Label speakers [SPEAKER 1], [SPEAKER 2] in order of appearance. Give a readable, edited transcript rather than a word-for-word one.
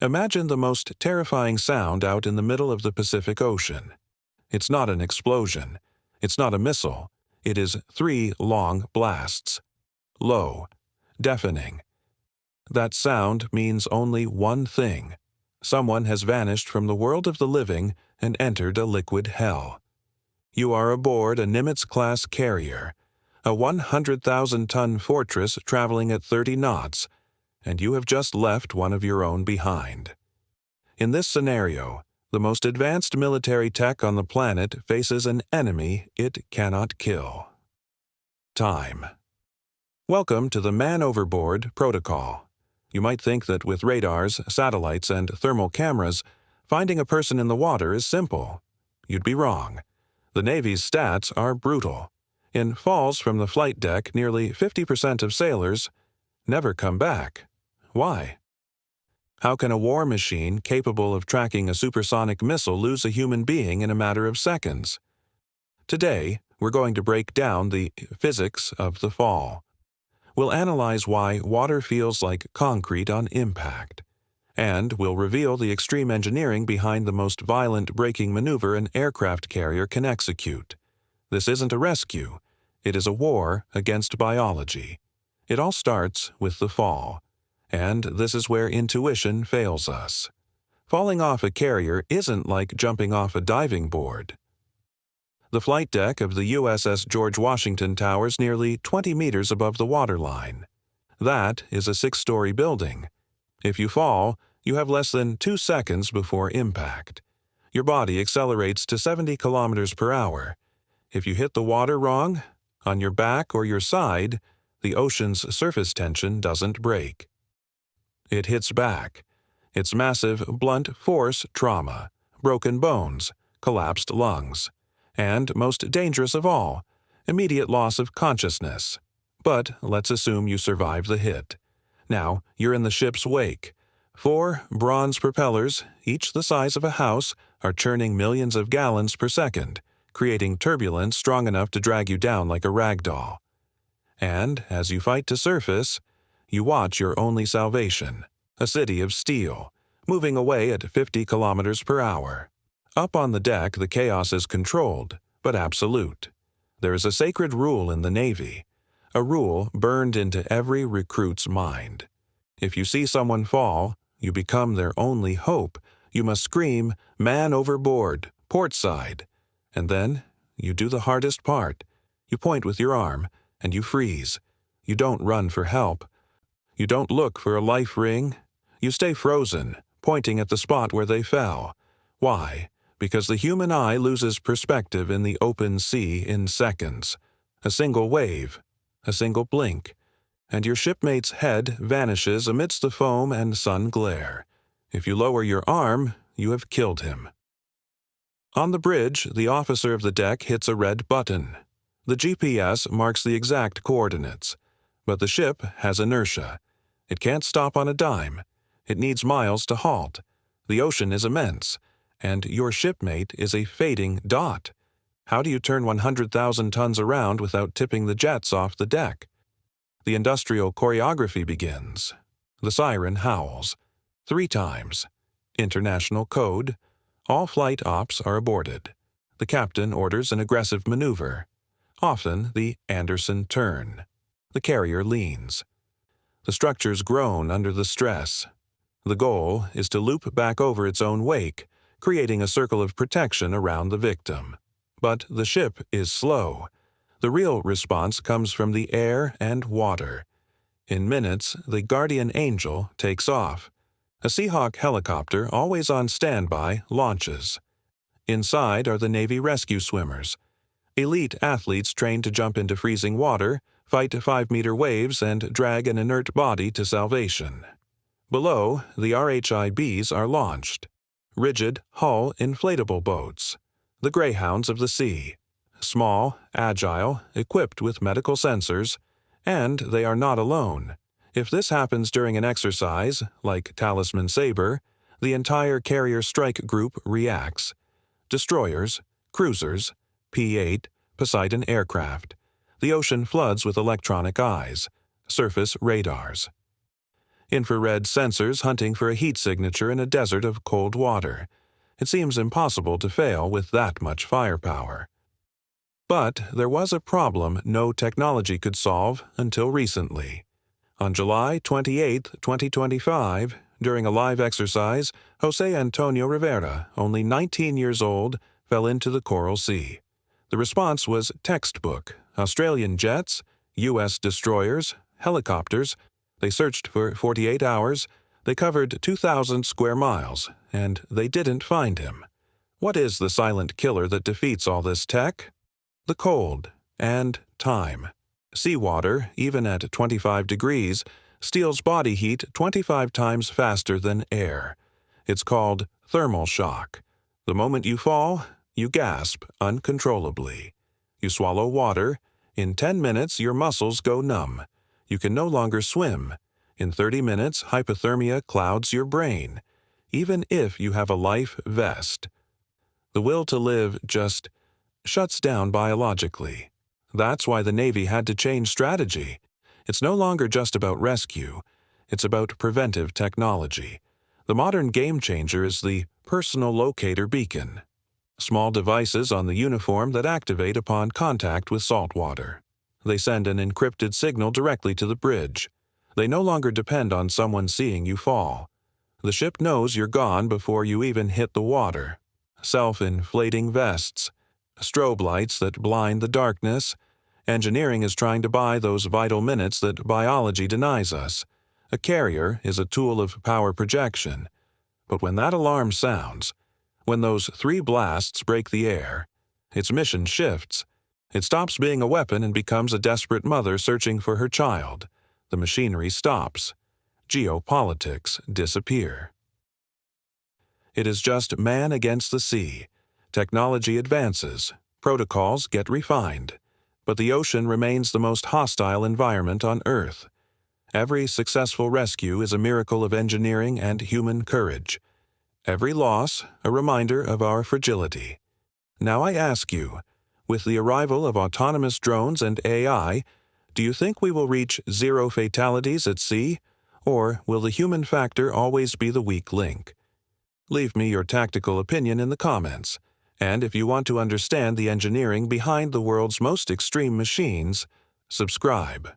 [SPEAKER 1] Imagine the most terrifying sound out in the middle of the Pacific Ocean. It's not an explosion. It's not a missile. It is 3 long blasts. Low. Deafening. That sound means only one thing. Someone has vanished from the world of the living and entered a liquid hell. You are aboard a Nimitz-class carrier, a 100,000-ton fortress traveling at 30 knots, and you have just left one of your own behind. In this scenario, the most advanced military tech on the planet faces an enemy it cannot kill. Time. Welcome to the Man Overboard protocol. You might think that with radars, satellites, and thermal cameras, finding a person in the water is simple. You'd be wrong. The Navy's stats are brutal. In falls from the flight deck, nearly 50% of sailors never come back. Why? How can a war machine capable of tracking a supersonic missile lose a human being in a matter of seconds? Today, we're going to break down the physics of the fall. We'll analyze why water feels like concrete on impact. And we'll reveal the extreme engineering behind the most violent braking maneuver an aircraft carrier can execute. This isn't a rescue. It is a war against biology. It all starts with the fall. And this is where intuition fails us. Falling off a carrier isn't like jumping off a diving board. The flight deck of the USS George Washington towers nearly 20 meters above the waterline. That is a 6-story building. If you fall, you have less than 2 seconds before impact. Your body accelerates to 70 kilometers per hour. If you hit the water wrong, on your back or your side, the ocean's surface tension doesn't break. It hits back. It's massive, blunt force trauma, broken bones, collapsed lungs, and, most dangerous of all, immediate loss of consciousness. But let's assume you survive the hit. Now, you're in the ship's wake. 4 bronze propellers, each the size of a house, are churning millions of gallons per second, creating turbulence strong enough to drag you down like a rag doll. And, as you fight to surface, you watch your only salvation, a city of steel, moving away at 50 kilometers per hour. Up on the deck, the chaos is controlled, but absolute. There is a sacred rule in the Navy, a rule burned into every recruit's mind. If you see someone fall, you become their only hope. You must scream, "Man overboard, port side." And then, you do the hardest part. You point with your arm, and you freeze. You don't run for help. You don't look for a life ring. You stay frozen, pointing at the spot where they fell. Why? Because the human eye loses perspective in the open sea in seconds. A single wave, a single blink, and your shipmate's head vanishes amidst the foam and sun glare. If you lower your arm, you have killed him. On the bridge, the officer of the deck hits a red button. The GPS marks the exact coordinates, but the ship has inertia. It can't stop on a dime. It needs miles to halt. The ocean is immense, and your shipmate is a fading dot. How do you turn 100,000 tons around without tipping the jets off the deck? The industrial choreography begins. The siren howls. 3 times. International code. All flight ops are aborted. The captain orders an aggressive maneuver. Often the Anderson turn. The carrier leans. The structures groan under the stress. The goal is to loop back over its own wake, creating a circle of protection around the victim. But the ship is slow. The real response comes from the air and water. In minutes, the Guardian Angel takes off. A Seahawk helicopter, always on standby, launches. Inside are the Navy rescue swimmers. Elite athletes trained to jump into freezing water, fight 5-meter waves, and drag an inert body to salvation. Below, the RHIBs are launched. Rigid, hull, inflatable boats. The Greyhounds of the sea. Small, agile, equipped with medical sensors, and they are not alone. If this happens during an exercise, like Talisman Sabre, the entire carrier strike group reacts. Destroyers, cruisers, P-8, Poseidon aircraft. The ocean floods with electronic eyes, surface radars. infrared sensors hunting for a heat signature in a desert of cold water. It seems impossible to fail with that much firepower. But there was a problem no technology could solve until recently. On July 28, 2025, during a live exercise, Jose Antonio Rivera, only 19 years old, fell into the Coral Sea. The response was textbook: Australian jets, U.S. destroyers, helicopters. They searched for 48 hours, they covered 2,000 square miles, and they didn't find him. What is the silent killer that defeats all this tech? The cold and time. Seawater, even at 25 degrees, steals body heat 25 times faster than air. It's called thermal shock. The moment you fall, you gasp uncontrollably. You swallow water. In 10 minutes, your muscles go numb. You can no longer swim. In 30 minutes, hypothermia clouds your brain, even if you have a life vest. The will to live just shuts down biologically. That's why the Navy had to change strategy. It's no longer just about rescue. It's about preventive technology. The modern game changer is the personal locator beacon. Small devices on the uniform that activate upon contact with salt water. They send an encrypted signal directly to the bridge. They no longer depend on someone seeing you fall. The ship knows you're gone before you even hit the water. Self-inflating vests. Strobe lights that blind the darkness. Engineering is trying to buy those vital minutes that biology denies us. A carrier is a tool of power projection. But when that alarm sounds, when those 3 blasts break the air, its mission shifts. It stops being a weapon and becomes a desperate mother searching for her child. The machinery stops. Geopolitics disappear. It is just man against the sea. Technology advances. Protocols get refined. But the ocean remains the most hostile environment on Earth. Every successful rescue is a miracle of engineering and human courage. Every loss, a reminder of our fragility. Now I ask you, with the arrival of autonomous drones and AI, do you think we will reach 0 fatalities at sea, or will the human factor always be the weak link? Leave me your tactical opinion in the comments, and if you want to understand the engineering behind the world's most extreme machines, subscribe.